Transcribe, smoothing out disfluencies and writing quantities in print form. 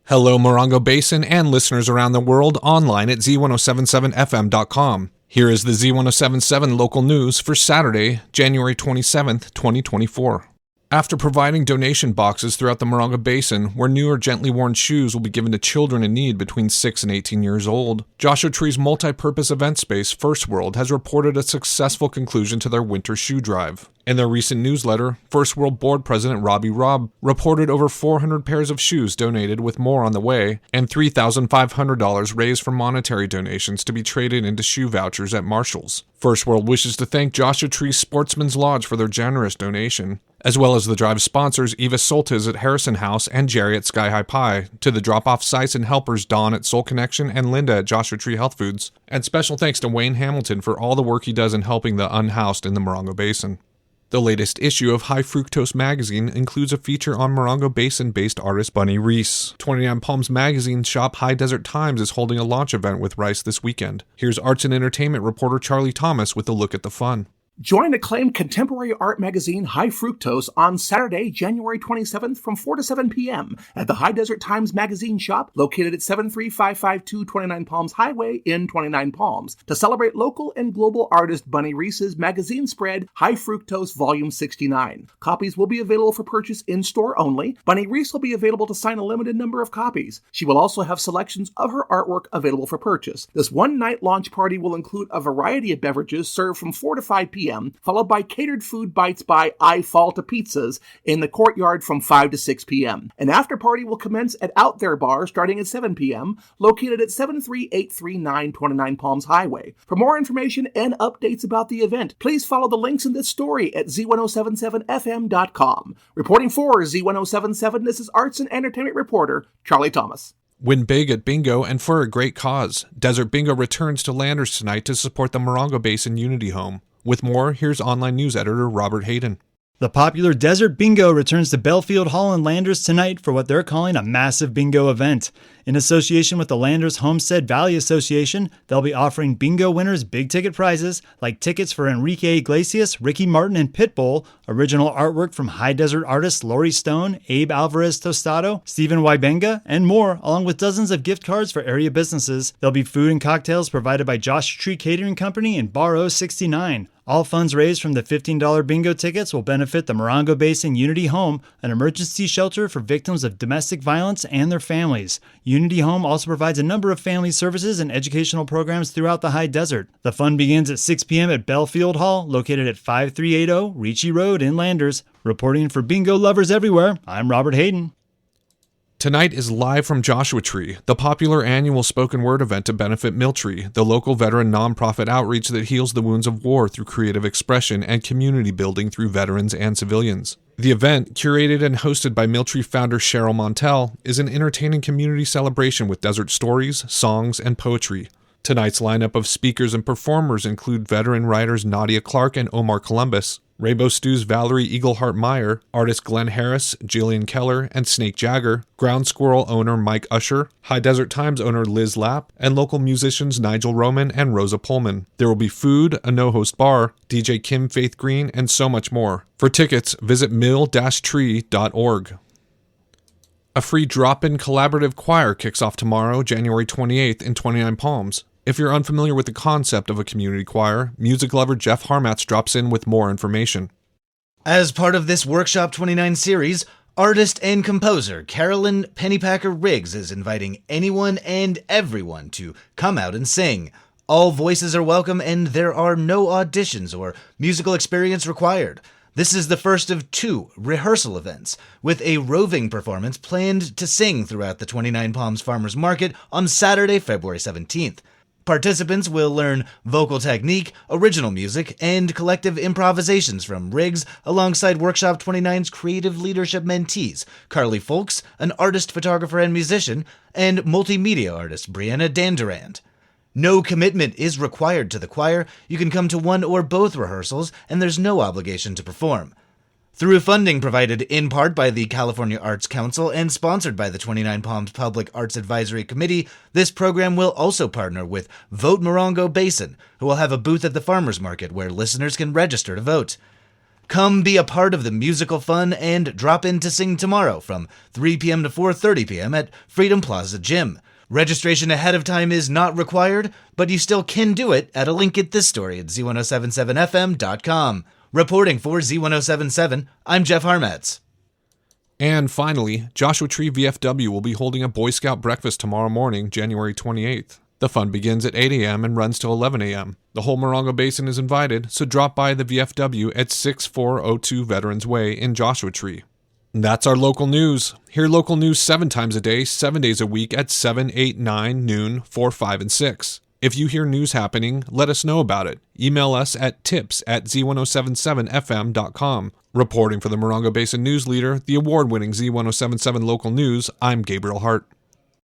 Hello, Morongo Basin and listeners around the world online at Z107.7fm.com. Here is the Z107.7 local news for Saturday, January 27th, 2024. After providing donation boxes throughout the Morongo Basin, where new or gently worn shoes will be given to children in need between 6 and 18 years old, Joshua Tree's multi-purpose event space, First World, has reported a successful conclusion to their winter shoe drive. In their recent newsletter, First World Board President Robbie Robb reported over 400 pairs of shoes donated with more on the way, and $3,500 raised for monetary donations to be traded into shoe vouchers at Marshall's. First World wishes to thank Joshua Tree Sportsman's Lodge for their generous donation, as well as the drive sponsors Eva Soltis at Harrison House and Jerry at Sky High Pie, to the drop-off sites and helpers Dawn at Soul Connection and Linda at Joshua Tree Health Foods, and special thanks to Wayne Hamilton for all the work he does in helping the unhoused in the Morongo Basin. The latest issue of High Fructose magazine includes a feature on Morongo Basin-based artist Bunny Reese. 29 Palms magazine shop High Desert Times is holding a launch event with Rice this weekend. Here's arts and entertainment reporter Charlie Thomas with a look at the fun. Join acclaimed contemporary art magazine High Fructose on Saturday, January 27th from 4 to 7 p.m. at the High Desert Times magazine shop located at 73552 29 Palms Highway in 29 Palms to celebrate local and global artist Bunny Reese's magazine spread High Fructose Volume 69. Copies will be available for purchase in-store only. Bunny Reese will be available to sign a limited number of copies. She will also have selections of her artwork available for purchase. This one-night launch party will include a variety of beverages served from 4 to 5 p.m., followed by catered food bites by I Fall to Pizzas in the courtyard from 5 to 6 p.m. An after party will commence at Out There Bar starting at 7 p.m., located at 73839 29 Palms Highway. For more information and updates about the event, please follow the links in this story at Z107.7fm.com. Reporting for Z107.7, this is arts and entertainment reporter Charlie Thomas. Win big at bingo and for a great cause. Desert Bingo returns to Landers tonight to support the Morongo Basin Unity Home. With more, here's online news editor Robert Hayden. The popular Desert Bingo returns to Belfield Hall in Landers tonight for what they're calling a massive bingo event. In association with the Landers Homestead Valley Association, they'll be offering bingo winners big-ticket prizes like tickets for Enrique Iglesias, Ricky Martin, and Pitbull, original artwork from High Desert artists Lori Stone, Abe Alvarez Tostado, Stephen Wybenga, and more, along with dozens of gift cards for area businesses. There'll be food and cocktails provided by Joshua Tree Catering Company and Bar 069. All funds raised from the $15 bingo tickets will benefit the Morongo Basin Unity Home, an emergency shelter for victims of domestic violence and their families. Unity Home also provides a number of family services and educational programs throughout the High Desert. The fun begins at 6 p.m. at Belfield Hall, located at 5380 Ricci Road in Landers. Reporting for bingo lovers everywhere, I'm Robert Hayden. Tonight is Live from Joshua Tree, the popular annual spoken word event to benefit Milltree, the local veteran nonprofit outreach that heals the wounds of war through creative expression and community building through veterans and civilians. The event, curated and hosted by Milltree founder Cheryl Montel, is an entertaining community celebration with desert stories, songs, and poetry. Tonight's lineup of speakers and performers include veteran writers Nadia Clark and Omar Columbus, Rainbow Stew's Valerie Eaglehart Meyer, artist Glenn Harris, Jillian Keller, and Snake Jagger, Ground Squirrel owner Mike Usher, High Desert Times owner Liz Lapp, and local musicians Nigel Roman and Rosa Pullman. There will be food, a no-host bar, DJ Kim Faith Green, and so much more. For tickets, visit mill-tree.org. A free drop-in collaborative choir kicks off tomorrow, January 28th in 29 Palms. If you're unfamiliar with the concept of a community choir, music lover Jeff Harmatz drops in with more information. As part of this Workshop 29 series, artist and composer Carolyn Pennypacker Riggs is inviting anyone and everyone to come out and sing. All voices are welcome and there are no auditions or musical experience required. This is the first of 2 rehearsal events, with a roving performance planned to sing throughout the 29 Palms Farmers Market on Saturday, February 17th. Participants will learn vocal technique, original music, and collective improvisations from Riggs alongside Workshop 29's creative leadership mentees, Carly Folks, an artist, photographer, and musician, and multimedia artist Brianna Dandurand. No commitment is required to the choir. You can come to one or both rehearsals, and there's no obligation to perform. Through funding provided in part by the California Arts Council and sponsored by the 29 Palms Public Arts Advisory Committee, this program will also partner with Vote Morongo Basin, who will have a booth at the farmers market where listeners can register to vote. Come be a part of the musical fun and drop in to sing tomorrow from 3 p.m. to 4:30 p.m. at Freedom Plaza Gym. Registration ahead of time is not required, but you still can do it at a link at this story at Z107.7fm.com. Reporting for Z107.7, I'm Jeff Harmetz. And finally, Joshua Tree VFW will be holding a Boy Scout breakfast tomorrow morning, January 28th. The fun begins at 8 a.m. and runs till 11 a.m. The whole Morongo Basin is invited, so drop by the VFW at 6402 Veterans Way in Joshua Tree. That's our local news. Hear local news 7 times a day, 7 days a week at 7, 8, 9, noon, 4, 5, and 6. If you hear news happening, let us know about it. Email us at tips@z1077fm.com. Reporting for the Morongo Basin News Leader, the award-winning Z1077 Local News, I'm Gabriel Hart.